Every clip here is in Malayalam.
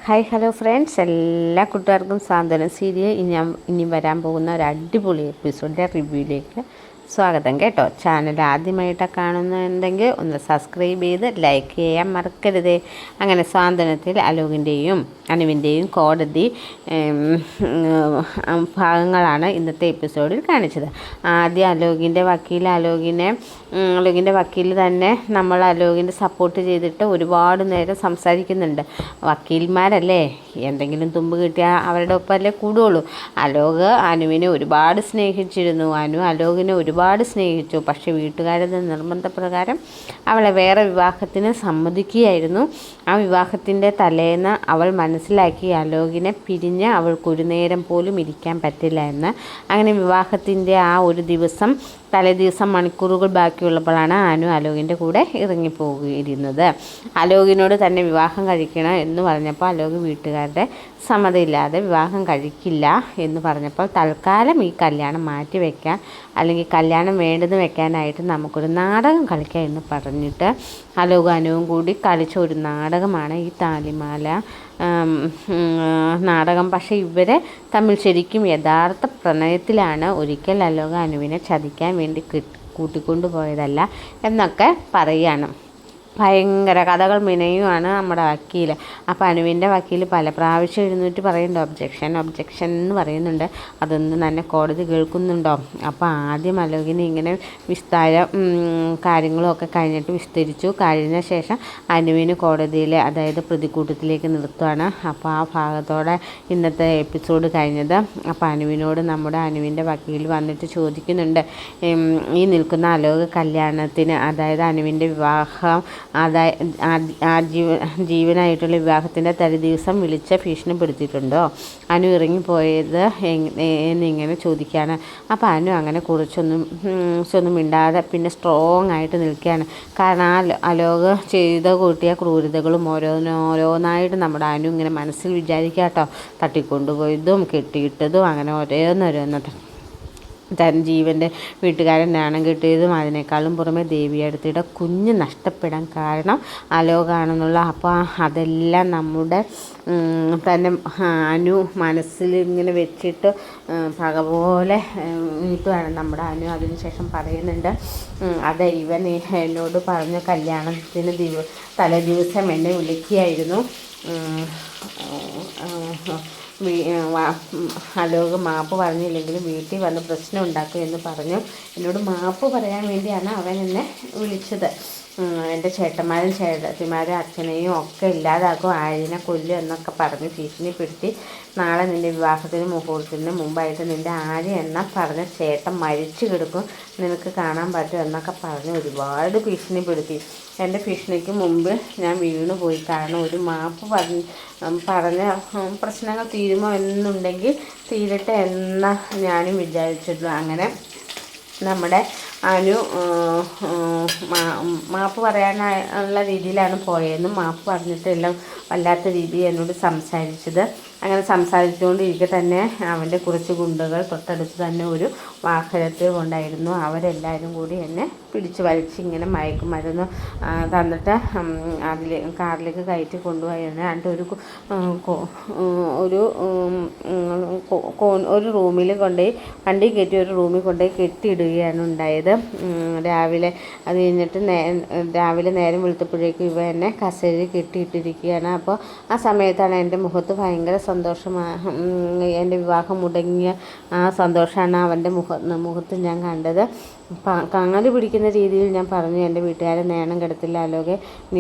ഹായ് ഹലോ ഫ്രണ്ട്സ്, എല്ലാ കൂട്ടുകാർക്കും സാന്ത്വനം സീരിയൽ ഇനി വരാൻ പോകുന്ന ഒരു അടിപൊളി എപ്പിസോഡിൻ്റെ റിവ്യൂയിലേക്ക് സ്വാഗതം കേട്ടോ. ചാനൽ ആദ്യമായിട്ടാണ് കാണുന്നുണ്ടെങ്കിൽ ഒന്ന് സബ്സ്ക്രൈബ് ചെയ്ത് ലൈക്ക് ചെയ്യാൻ മറക്കരുത്. അങ്ങനെ സാന്ത്വനത്തിൽ അലോകിൻ്റെയും അനുവിൻ്റെയും കോടതി ഭാഗങ്ങളാണ് ഇന്നത്തെ എപ്പിസോഡിൽ കാണിച്ചത്. ആദ്യം അലോകിൻ്റെ വക്കീൽ തന്നെ നമ്മൾ അലോകിൻ്റെ സപ്പോർട്ട് ചെയ്തിട്ട് ഒരുപാട് നേരം സംസാരിക്കുന്നുണ്ട്. വക്കീൽമാരല്ലേ, എന്തെങ്കിലും തുമ്പ് കിട്ടിയാൽ അവരുടെ ഒപ്പമല്ലേ കൂടുകയുള്ളൂ. അലോക് അനുവിനെ ഒരുപാട് സ്നേഹിച്ചിരുന്നു, അലോകിനെ ഒരുപാട് സ്നേഹിച്ചു. പക്ഷേ വീട്ടുകാരുടെ നിർബന്ധപ്രകാരം അവളെ വേറെ വിവാഹത്തിന് സമ്മതിക്കുകയായിരുന്നു. ആ വിവാഹത്തിൻ്റെ തലേന്ന് അവൾ മനസ്സിലാക്കി അലോകിനെ പിരിഞ്ഞ് അവൾക്കൊരു നേരം പോലും ഇരിക്കാൻ പറ്റില്ല എന്ന്. അങ്ങനെ വിവാഹത്തിൻ്റെ ആ ഒരു ദിവസം തലേദിവസം മണിക്കൂറുകൾ ബാക്കിയുള്ളപ്പോഴാണ് അലോകിൻ്റെ കൂടെ ഇറങ്ങിപ്പോയിരുന്നത്. അലോകിനോട് തന്നെ വിവാഹം കഴിക്കണം എന്ന് പറഞ്ഞപ്പോൾ അലോക് വീട്ടുകാരുടെ സമ്മതമില്ലാതെ വിവാഹം കഴിക്കില്ല എന്ന് പറഞ്ഞപ്പോൾ തൽക്കാലം ഈ കല്യാണം മാറ്റി വയ്ക്കാൻ, അല്ലെങ്കിൽ കല്യാണം വേണ്ടെന്ന് വെക്കാനായിട്ട് നമുക്കൊരു നാടകം കളിക്കാം എന്ന് പറഞ്ഞിട്ട് അലോക് അനുവും കൂടി കളിച്ച ഒരു നാടകമാണ് ഈ താലിമാല നാടകം. പക്ഷേ ഇവരെ തമ്മിൽ ശരിക്കും യഥാർത്ഥ പ്രണയത്തിലാണ്. ഒരിക്കൽ അലോക് അനുവിനെ ചതിക്കാൻ വേണ്ടി കൂട്ടിക്കൊണ്ടുപോയതല്ല എന്നൊക്കെ പറയുകയാണ്. ഭയങ്കര കഥകൾ മിനയുമാണ് നമ്മുടെ വക്കീൽ. അപ്പോൾ അനുവിൻ്റെ വക്കീൽ പല പ്രാവശ്യം എഴുന്നേറ്റ് പറയുന്നുണ്ട്, ഒബ്ജക്ഷൻ എന്ന് പറയുന്നുണ്ട്. അതൊന്നും തന്നെ കോടതി കേൾക്കുന്നുണ്ടോ? അപ്പോൾ ആദ്യം അലോകിനെ ഇങ്ങനെ കാര്യങ്ങളൊക്കെ കഴിഞ്ഞിട്ട് വിസ്തരിച്ചു. കഴിഞ്ഞ ശേഷം അനുവിന് കോടതിയിൽ, അതായത് പ്രതിക്കൂട്ടത്തിലേക്ക് നിർത്തുകയാണ്. അപ്പോൾ ആ ഭാഗത്തോടെ ഇന്നത്തെ എപ്പിസോഡ് കഴിഞ്ഞത്. അപ്പോൾ അനുവിൻ്റെ വക്കീൽ വന്നിട്ട് ചോദിക്കുന്നുണ്ട്, ഈ നിൽക്കുന്ന അലോക് കല്യാണത്തിന്, അതായത് അനുവിൻ്റെ വിവാഹം, ജീവനായിട്ടുള്ള വിവാഹത്തിൻ്റെ തലേദിവസം വിളിച്ച് ഭീഷണിപ്പെടുത്തിയിട്ടുണ്ടോ? അനു ഇറങ്ങിപ്പോയത് എന്നിങ്ങനെ ചോദിക്കുകയാണ്. അപ്പോൾ അനു അങ്ങനെ കുറച്ചൊന്നും മിണ്ടാതെ പിന്നെ സ്ട്രോങ് ആയിട്ട് നിൽക്കുകയാണ്. കാരണം അലോക് ചെയ്ത കൂട്ടിയ ക്രൂരതകളും ഓരോന്നായിട്ട് നമ്മുടെ അനു ഇങ്ങനെ മനസ്സിൽ വിചാരിക്കുക കേട്ടോ. തട്ടിക്കൊണ്ടുപോയതും കെട്ടിയിട്ടതും അങ്ങനെ ഓരോന്നോരോന്നത്, തൻ ജീവൻ്റെ വീട്ടുകാരൻ നാണം കിട്ടിയതും, അതിനേക്കാളും പുറമെ ദേവിയടുത്തിയുടെ കുഞ്ഞ് നഷ്ടപ്പെടാൻ കാരണം അലോകാണെന്നുള്ള. അപ്പോൾ അതെല്ലാം നമ്മുടെ തന്നെ അനു മനസ്സിൽ ഇങ്ങനെ വെച്ചിട്ട് പക പോലെ വീട്ടുകയാണ് നമ്മുടെ അനു. അതിനുശേഷം പറയുന്നുണ്ട്, അതെ, ഇവൻ എന്നോട് പറഞ്ഞ കല്യാണത്തിന് തലേ ദിവസം എന്നെ വിളിക്കുകയായിരുന്നു. അലോക് മാപ്പ് പറഞ്ഞില്ലെങ്കിലും വീട്ടിൽ വന്ന് പ്രശ്നം ഉണ്ടാക്കും എന്ന് പറഞ്ഞു. എന്നോട് മാപ്പ് പറയാൻ വേണ്ടിയാണ് അവൻ എന്നെ വിളിച്ചത്. എൻ്റെ ചേട്ടന്മാരും ചേട്ടത്തിമാരും അച്ഛനെയും ഒക്കെ ഇല്ലാതാക്കും, ആര്യനെ കൊല്ലും എന്നൊക്കെ പറഞ്ഞ് ഭീഷണിപ്പെടുത്തി. നാളെ നിൻ്റെ വിവാഹത്തിന് മുഹൂർത്തത്തിന് മുമ്പായിട്ട് നിൻ്റെ ആര്യ എന്ന പറഞ്ഞ ചേട്ടൻ മരിച്ചു കിടക്കും, നിനക്ക് കാണാൻ പറ്റും എന്നൊക്കെ പറഞ്ഞ് ഒരുപാട് ഭീഷണിപ്പെടുത്തി. എൻ്റെ ഭീഷണിക്ക് മുമ്പ് ഞാൻ വീണു പോയി. കാരണം ഒരു മാപ്പ് പറഞ്ഞ പ്രശ്നങ്ങൾ തീരുമോ എന്നുണ്ടെങ്കിൽ തീരട്ടെ എന്ന് ഞാനും വിചാരിച്ചിട്ടുള്ളൂ. അങ്ങനെ നമ്മുടെ അനു മാപ്പ് പറയാനുള്ള രീതിയിലാണ് പോയതെന്നും മാപ്പ് പറഞ്ഞിട്ടെല്ലാം വല്ലാത്ത രീതിയിൽ എന്നോട് സംസാരിച്ചത്. അങ്ങനെ സംസാരിച്ചുകൊണ്ടിരിക്കെ തന്നെ അവൻ്റെ കുറച്ച് ഗുണ്ടകൾ തൊട്ടടുത്ത് തന്നെ ഒരു വാഹനത്തിൽ കൊണ്ടായിരുന്നു. അവരെല്ലാവരും കൂടി എന്നെ പിടിച്ച് വലിച്ച് ഇങ്ങനെ മയക്കുമരുന്ന് തന്നിട്ട് കാറിലേക്ക് കയറ്റി കൊണ്ടുപോയിരുന്നു. എന്നിട്ട് ഒരു റൂമിൽ കൊണ്ടുപോയി, വണ്ടി കയറ്റി ഒരു റൂമിൽ കൊണ്ടുപോയി കെട്ടിയിടുകയാണ് ഉണ്ടായത്. അത് കഴിഞ്ഞിട്ട് രാവിലെ നേരം വെളുത്തപ്പോഴേക്കും ഇവ എന്നെ കസേരയിൽ കെട്ടിയിട്ടിരിക്കുകയാണ്. അപ്പോൾ ആ സമയത്താണ് എൻ്റെ മുഖത്ത് ഭയങ്കര സന്തോഷമാണ്, എൻ്റെ വിവാഹം മുടങ്ങിയ ആ സന്തോഷമാണ് അവൻ്റെ മുഖത്ത് ഞാൻ കണ്ടത്. കാല് പിടിക്കുന്ന രീതിയിൽ ഞാൻ പറഞ്ഞു, എൻ്റെ വീട്ടുകാരെ നേണം കെടത്തില്ല അലോകെ, നീ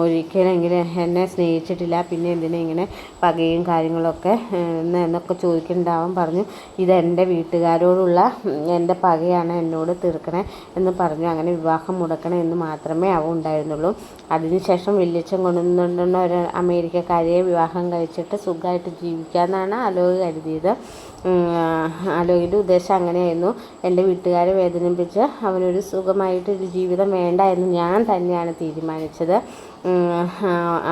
ഒരിക്കലെങ്കിലും എന്നെ സ്നേഹിച്ചിട്ടില്ല, പിന്നെ എന്തിനാ ഇങ്ങനെ പകയും കാര്യങ്ങളൊക്കെ എന്നൊക്കെ ചോദിക്കുന്നുണ്ടാവാൻ പറഞ്ഞു. ഇതെൻ്റെ വീട്ടുകാരോടുള്ള എൻ്റെ പകയാണ്, എന്നോട് തീർക്കണേ എന്ന് പറഞ്ഞു. അങ്ങനെ വിവാഹം മുടക്കണേ എന്ന് മാത്രമേ അവ ഉണ്ടായിരുന്നുള്ളൂ. അതിനുശേഷം വല്യച്ഛൻ കൊണ്ടുവന്നിട്ടുള്ള ഒരു അമേരിക്കക്കാരിയെ വിവാഹം കഴിച്ചിട്ട് സുഖമായിട്ട് ജീവിക്കാമെന്നാണ് അലോക് കരുതിയത്. അലോകിൻ്റെ ഉദ്ദേശം അങ്ങനെയായിരുന്നു. എൻ്റെ വീട്ടുകാരെ വേദനിപ്പിച്ച് അവനൊരു സുഖമായിട്ടൊരു ജീവിതം വേണ്ട എന്ന് ഞാൻ തന്നെയാണ് തീരുമാനിച്ചത്.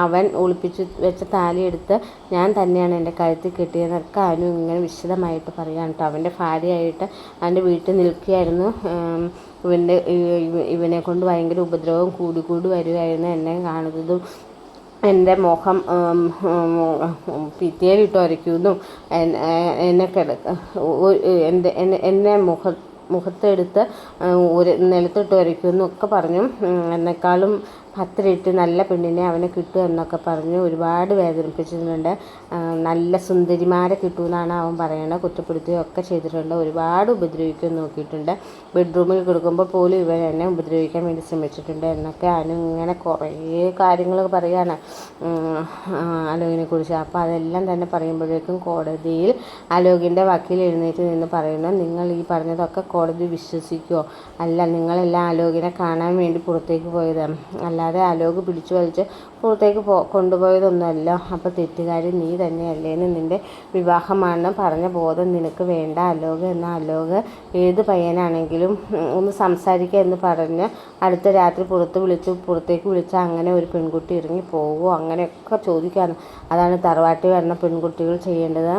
അവൻ ഒളിപ്പിച്ച് വെച്ച താലിയെടുത്ത് ഞാൻ തന്നെയാണ് എൻ്റെ കഴുത്തിൽ കെട്ടിയതൊക്കെ അനു ഇങ്ങനെ വിശദമായിട്ട് പറയാൻ കേട്ടോ. അവൻ്റെ ഭാര്യയായിട്ട് അവൻ്റെ വീട്ടിൽ നിൽക്കുകയായിരുന്നു. ഇവനെ കൊണ്ട് ഭയങ്കര ഉപദ്രവം കൂടി വരുമായിരുന്നു. എന്നെ കാണുന്നതും എൻ്റെ മുഖം ഭിത്തിയിലിട്ട് ഉരയ്ക്കുന്നു, എന്നെ എന്നെ മുഖത്തെടുത്ത് ഒരു നിലത്തിട്ട് ഉരയ്ക്കുന്നു ഒക്കെ പറഞ്ഞു. എന്നെക്കാളും 10 ഇരട്ടി നല്ല പെണ്ണിനെ അവന് കിട്ടും എന്നൊക്കെ പറഞ്ഞ് ഒരുപാട് വേദനിപ്പിച്ചിട്ടുണ്ട്. നല്ല സുന്ദരിമാരെ കിട്ടുമെന്നാണ് അവൻ പറയണത്. കുറ്റപ്പെടുത്തുകയൊക്കെ ചെയ്തിട്ടുണ്ട്. ഒരുപാട് ഉപദ്രവിക്കാൻ നോക്കിയിട്ടുണ്ട്. ബെഡ്റൂമിൽ കിടക്കുമ്പോൾ പോലും ഇവൻ എന്നെ ഉപദ്രവിക്കാൻ വേണ്ടി ശ്രമിച്ചിട്ടുണ്ട് എന്നൊക്കെ അവന് ഇങ്ങനെ കുറേ കാര്യങ്ങൾ പറയുകയാണ് അലോകിനെ കുറിച്ച്. അപ്പോൾ അതെല്ലാം തന്നെ പറയുമ്പോഴേക്കും കോടതിയിൽ അലോകിൻ്റെ വക്കീൽ എഴുന്നേറ്റ് നിന്ന് പറയുന്നു, നിങ്ങൾ ഈ പറഞ്ഞതൊക്കെ കോടതി വിശ്വസിക്കുമോ? അല്ല, നിങ്ങളെല്ലാം അലോകിനെ കാണാൻ വേണ്ടി പുറത്തേക്ക് പോയതാണ്, അല്ലാതെ അലോക് പിടിച്ചു വലിച്ച് പുറത്തേക്ക് കൊണ്ടുപോയതൊന്നുമല്ല. അപ്പോൾ തെറ്റുകാരി നീ തന്നെയല്ലേന്ന്, നിൻ്റെ വിവാഹമാണെന്ന് പറഞ്ഞ ബോധം നിനക്ക് വേണ്ട അലോക് എന്ന അലോക് ഏത് പയ്യനാണെങ്കിലും ഒന്ന് സംസാരിക്കുക എന്ന് പറഞ്ഞ് അടുത്ത രാത്രി പുറത്തേക്ക് വിളിച്ച് അങ്ങനെ ഒരു പെൺകുട്ടി ഇറങ്ങി പോകുമോ? അങ്ങനെയൊക്കെ ചോദിക്കാണ്. അതാണ് തറവാട്ടിൽ വരുന്ന പെൺകുട്ടികൾ ചെയ്യേണ്ടത്.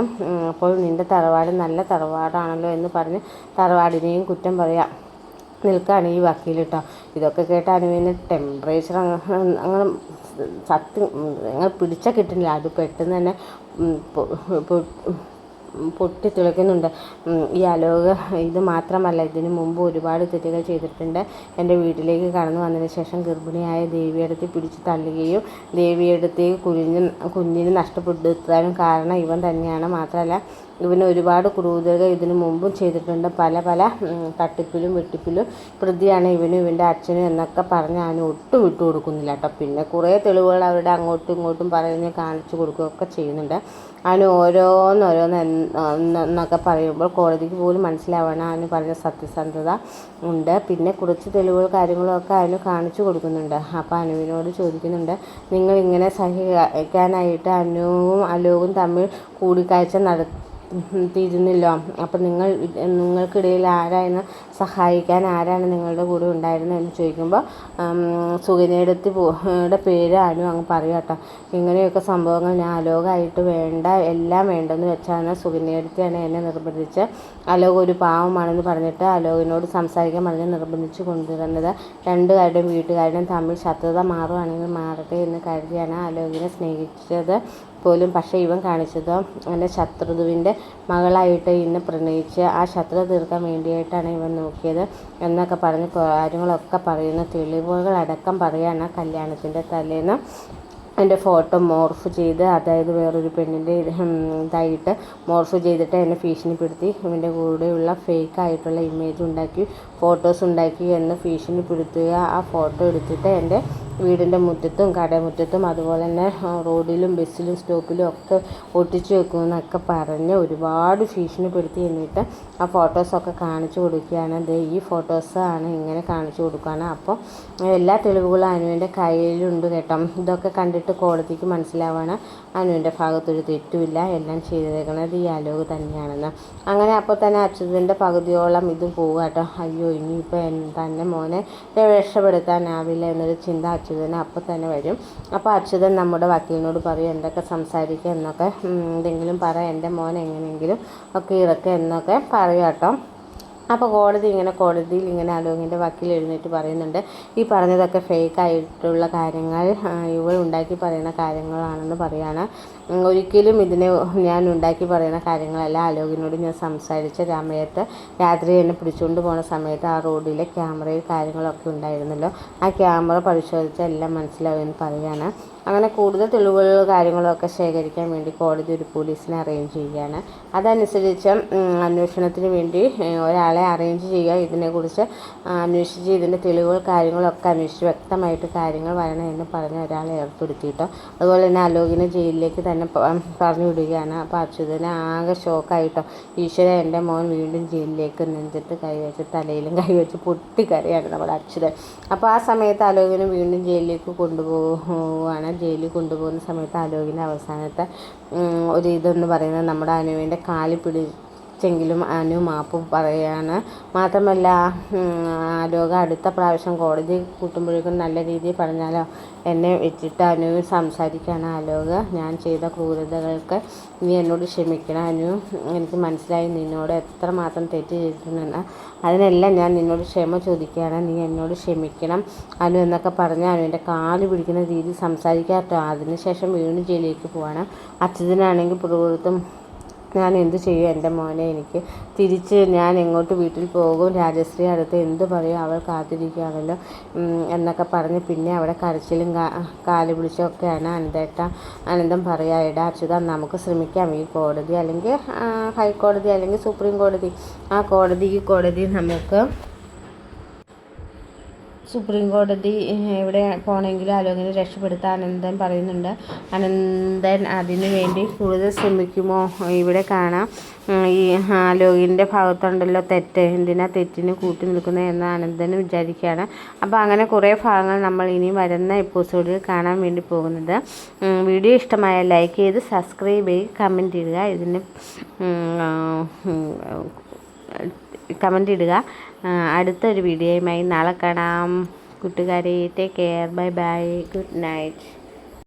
അപ്പോൾ നിൻ്റെ തറവാട് നല്ല തറവാടാണല്ലോ എന്ന് പറഞ്ഞ് തറവാടിനെയും കുറ്റം പറയാം നിൽക്കുകയാണ് ഈ വക്കീൽ കേട്ടോ. ഇതൊക്കെ കേട്ട് അനുവിന് ടെമ്പറേച്ചർ അങ്ങനെ അങ്ങനെ പിടിച്ചാൽ കിട്ടുന്നില്ല. അത് പെട്ടെന്ന് തന്നെ പൊട്ടിത്തിളയ്ക്കുന്നുണ്ട്. ഈ അലോക് ഇത് മാത്രമല്ല, ഇതിനു മുമ്പ് ഒരുപാട് തെറ്റുകൾ ചെയ്തിട്ടുണ്ട്. എൻ്റെ വീട്ടിലേക്ക് കടന്നു വന്നതിന് ശേഷം ഗർഭിണിയായ ദേവിയെടുത്ത് പിടിച്ച് തള്ളുകയും ദേവിയെടുത്തേക്ക് കുഞ്ഞിനെ നഷ്ടപ്പെടുത്താനും കാരണം ഇവൻ തന്നെയാണ്. മാത്രമല്ല ഇവന് ഒരുപാട് ക്രൂരതകൾ ഇതിനു മുമ്പും ചെയ്തിട്ടുണ്ട്. പല തട്ടിപ്പിലും വെട്ടിപ്പിലും പ്രതിയാണ് ഇവൻ്റെ അച്ഛനും എന്നൊക്കെ പറഞ്ഞ് അവന് ഒട്ടും വിട്ടു കൊടുക്കുന്നില്ല കേട്ടോ. പിന്നെ കുറേ തെളിവുകൾ അവരുടെ അങ്ങോട്ടും ഇങ്ങോട്ടും പറഞ്ഞ് കാണിച്ചു കൊടുക്കുകയൊക്കെ ചെയ്യുന്നുണ്ട്. അവന് ഓരോന്നൊക്കെ പറയുമ്പോൾ കോടതിക്ക് പോലും മനസ്സിലാവാണ് അവന് പറഞ്ഞ സത്യസന്ധത ഉണ്ട്. പിന്നെ കുറച്ച് തെളിവുകൾ കാര്യങ്ങളൊക്കെ അവന് കാണിച്ചു കൊടുക്കുന്നുണ്ട്. അപ്പോൾ അനുവിനോട് ചോദിക്കുന്നുണ്ട്, നിങ്ങൾ ഇങ്ങനെ സഹിക്കാനായിട്ട് അനുവും അലോകും തമ്മിൽ കൂടിക്കാഴ്ച നടത്തിയിരുന്നല്ലോ. അപ്പം നിങ്ങൾക്കിടയിൽ ആരായിരുന്നു സഹായിക്കാൻ, ആരാണ് നിങ്ങളുടെ കൂടെ ഉണ്ടായിരുന്നത് എന്ന് ചോദിക്കുമ്പോൾ സുകന്യയുടെ പേര് അനു അങ്ങ് പറയും കേട്ടോ. ഇങ്ങനെയൊക്കെ സംഭവങ്ങൾ ഞാൻ അലോകായിട്ട് എല്ലാം വേണ്ടെന്ന് വെച്ചാണ് സുകന്യടുത്താണ് എന്നെ നിർബന്ധിച്ച് അലോക് ഒരു പാവമാണെന്ന് പറഞ്ഞിട്ട് അലോകിനോട് സംസാരിക്കാൻ പറഞ്ഞ് നിർബന്ധിച്ച് കൊണ്ടുവരുന്നത്. രണ്ടുപേരുടെയും വീട്ടുകാരുടെയും തമ്മിൽ ശത്രുത മാറുകയാണെങ്കിൽ മാറട്ടെ എന്ന് കരുതിയാണ് അലോകിനെ സ്നേഹിച്ചത് പോലും. പക്ഷേ ഇവൻ കാണിച്ചത് എൻ്റെ ശത്രുവിൻ്റെ മകളായിട്ട് ഇന്ന് പ്രണയിച്ച് ആ ശത്രുത തീർക്കാൻ വേണ്ടിയിട്ടാണ് ഇവൻ നോക്കിയത് എന്നൊക്കെ പറഞ്ഞ് കാര്യങ്ങളൊക്കെ പറയുന്ന തെളിവുകളടക്കം പറയാണ്. കല്യാണത്തിൻ്റെ തലേന്ന് എൻ്റെ ഫോട്ടോ മോർഫ് ചെയ്ത്, അതായത് വേറൊരു പെണ്ണിൻ്റെ ഇതായിട്ട് മോർഫ് ചെയ്തിട്ട് എന്നെ ഭീഷണിപ്പെടുത്തി ഇവൻ്റെ കൂടെയുള്ള ഫേക്കായിട്ടുള്ള ഇമേജ് ഉണ്ടാക്കി ഫോട്ടോസ് ഉണ്ടാക്കി എന്ന് ഭീഷണിപ്പെടുത്തുക. ആ ഫോട്ടോ എടുത്തിട്ട് എൻ്റെ വീടിൻ്റെ മുറ്റത്തും കടമുറ്റത്തും അതുപോലെ തന്നെ റോഡിലും ബസ്സിലും സ്റ്റോപ്പിലും ഒക്കെ ഒട്ടിച്ചു വെക്കുമെന്നൊക്കെ പറഞ്ഞ് ഒരുപാട് ഭീഷണിപ്പെടുത്തി. എന്നിട്ട് ആ ഫോട്ടോസൊക്കെ കാണിച്ചു കൊടുക്കുകയാണ്. ഈ ഫോട്ടോസ് ആണ് ഇങ്ങനെ കാണിച്ചു കൊടുക്കുകയാണ്. അപ്പോൾ എല്ലാ തെളിവുകളും അനുവിൻ്റെ കയ്യിലുണ്ട് കേട്ടോ. ഇതൊക്കെ കണ്ടിട്ട് കോടതിക്ക് മനസ്സിലാവാണ് അനുവിൻ്റെ ഭാഗത്തൊരു തെറ്റുമില്ല, എല്ലാം ചെയ്തേക്കുന്നത് ഈ അലോക് തന്നെയാണെന്ന്. അങ്ങനെ അപ്പോൾ തന്നെ അച്യുതൻ്റെ പകുതിയോളം ഇതും പോകുക കേട്ടോ. അയ്യോ, ഇനിയിപ്പോൾ തന്നെ മോനെ രക്ഷപ്പെടുത്താനാവില്ല എന്നൊരു ചിന്ത അച്യുതന് അപ്പോൾ തന്നെ വരും. അപ്പോൾ അച്യുതൻ നമ്മുടെ വക്കീലിനോട് പറയും എന്തൊക്കെ സംസാരിക്കുക എന്നൊക്കെ, എന്തെങ്കിലും പറ, എൻ്റെ മോൻ എങ്ങനെയെങ്കിലും ഒക്കെ ഇറക്കുക എന്നൊക്കെ പറയും കേട്ടോ. അപ്പോൾ കോടതിയിൽ ഇങ്ങനെ അലോകിൻ്റെ വക്കീൽ എഴുന്നേറ്റ് പറയുന്നുണ്ട്, ഈ പറഞ്ഞതൊക്കെ ഫേക്കായിട്ടുള്ള കാര്യങ്ങൾ ഇവൾ ഉണ്ടാക്കി പറയുന്ന കാര്യങ്ങളാണെന്ന് പറയാണ്. ഒരിക്കലും ഇതിനെ ഞാൻ ഉണ്ടാക്കി പറയുന്ന കാര്യങ്ങളല്ല. അലോകിനോട് ഞാൻ സംസാരിച്ച രാത്രി എന്നെ പിടിച്ചുകൊണ്ട് പോകുന്ന സമയത്ത് ആ റോഡിലെ ക്യാമറയിൽ കാര്യങ്ങളൊക്കെ ഉണ്ടായിരുന്നല്ലോ, ആ ക്യാമറ പരിശോധിച്ചാൽ എല്ലാം മനസ്സിലാവുമെന്ന് പറയുകയാണ്. അങ്ങനെ കൂടുതൽ തെളിവുകൾ കാര്യങ്ങളൊക്കെ ശേഖരിക്കാൻ വേണ്ടി കോടതി ഒരു പോലീസിനെ അറേഞ്ച് ചെയ്യുകയാണ്. അതനുസരിച്ച് അന്വേഷണത്തിന് വേണ്ടി ഒരാളെ അറേഞ്ച് ചെയ്യുക. ഇതിനെക്കുറിച്ച് അന്വേഷിച്ച് ഇതിൻ്റെ തെളിവുകൾ കാര്യങ്ങളൊക്കെ അന്വേഷിച്ച് വ്യക്തമായിട്ട് കാര്യങ്ങൾ വരണം എന്ന് പറഞ്ഞ് ഒരാളെ ഏർപ്പെടുത്തിയിട്ടോ. അതുപോലെ തന്നെ അലോകിനെ ജയിലിലേക്ക് തന്നെ പറഞ്ഞു വിടുകയാണ്. അപ്പോൾ അച്യുതനെ ആകെ ഷോക്കായിട്ടോ. ഈശ്വര, എൻ്റെ മോൻ വീണ്ടും ജയിലിലേക്ക് നെഞ്ചത്ത് കൈവച്ച് തലയിലും കൈവച്ച് പൊട്ടിക്കരയാണ് നമ്മുടെ അച്യുതൻ. അപ്പോൾ ആ സമയത്ത് അലോകിനെ വീണ്ടും ജയിലിലേക്ക് കൊണ്ടുപോവുകയാണ്. ജയിലിൽ കൊണ്ടുപോകുന്ന സമയത്ത് അലോകിൻ്റെ അവസാനത്തെ ഒരു ഇതെന്ന് പറയുന്നത് നമ്മുടെ അനുവിൻ്റെ കാലിൽ പിടിച്ച ജസ്റ്റെങ്കിലും അനു മാപ്പ് പറയാണ്. മാത്രമല്ല ആലോക അടുത്ത പ്രാവശ്യം കോടതി കൂട്ടുമ്പോഴേക്കും നല്ല രീതിയിൽ പറഞ്ഞാലോ, എന്നെ വെച്ചിട്ട് അനു സംസാരിക്കുകയാണ്. ആലോക, ഞാൻ ചെയ്ത ക്രൂരതകൾക്ക് നീ എന്നോട് ക്ഷമിക്കണം അനു. എനിക്ക് മനസ്സിലായി നിന്നോട് എത്രമാത്രം തെറ്റ് ചെയ്തിട്ടുണ്ടെന്ന്. അതിനെല്ലാം ഞാൻ നിന്നോട് ക്ഷമ ചോദിക്കുകയാണ്. നീ എന്നോട് ക്ഷമിക്കണം അനു എന്നൊക്കെ പറഞ്ഞ് അനുവിൻ്റെ കാല് പിടിക്കുന്ന രീതിയിൽ സംസാരിക്കാട്ടോ. അതിനുശേഷം വീണ്ടും ജയിലിലേക്ക് പോവാണ്. അച്യുതനാണെങ്കിൽ പുറത്തും ഞാൻ എന്ത് ചെയ്യും എൻ്റെ മോനെ, എനിക്ക് തിരിച്ച് ഞാൻ എങ്ങോട്ട് വീട്ടിൽ പോകും, രാജശ്രീ അടുത്ത് എന്ത് പറയും, അവൾ കാത്തിരിക്കുകയാണല്ലോ എന്നൊക്കെ പറഞ്ഞ് പിന്നെ അവിടെ കരച്ചിലും കാല് പിടിച്ചൊക്കെയാണ് അനന്തം പറയാ, എടാ അച്യുത നമുക്ക് ശ്രമിക്കാം, ഈ കോടതി അല്ലെങ്കിൽ ഹൈക്കോടതി അല്ലെങ്കിൽ സുപ്രീം കോടതി, ആ കോടതി നമുക്ക് സുപ്രീം കോടതി എവിടെ പോകണമെങ്കിലും ആലോകിനെ രക്ഷപ്പെടുത്താൻ അനന്തൻ പറയുന്നുണ്ട്. അനന്തൻ അതിനു വേണ്ടി കൂടുതൽ ശ്രമിക്കുമോ? ഇവിടെ കാണാം ഈ ആലോകിൻ്റെ ഭാഗത്തുണ്ടല്ലോ തെറ്റ്, എന്തിനാ തെറ്റിന് കൂട്ടി നിൽക്കുന്നത് എന്ന് അനന്തന് വിചാരിക്കുകയാണ്. അപ്പോൾ അങ്ങനെ കുറേ ഭാഗങ്ങൾ നമ്മൾ ഇനി വരുന്ന എപ്പിസോഡിൽ കാണാൻ വേണ്ടി പോകുന്നത്. വീഡിയോ ഇഷ്ടമായ ലൈക്ക് ചെയ്ത് സബ്സ്ക്രൈബ് ചെയ്ത് കമൻറ്റ് ഇടുക. കമൻ്റ് ഇടുക. അടുത്തൊരു വീഡിയോയുമായി നാളെ കാണാം കൂട്ടുകാരെ. Take care, bye bye, good night.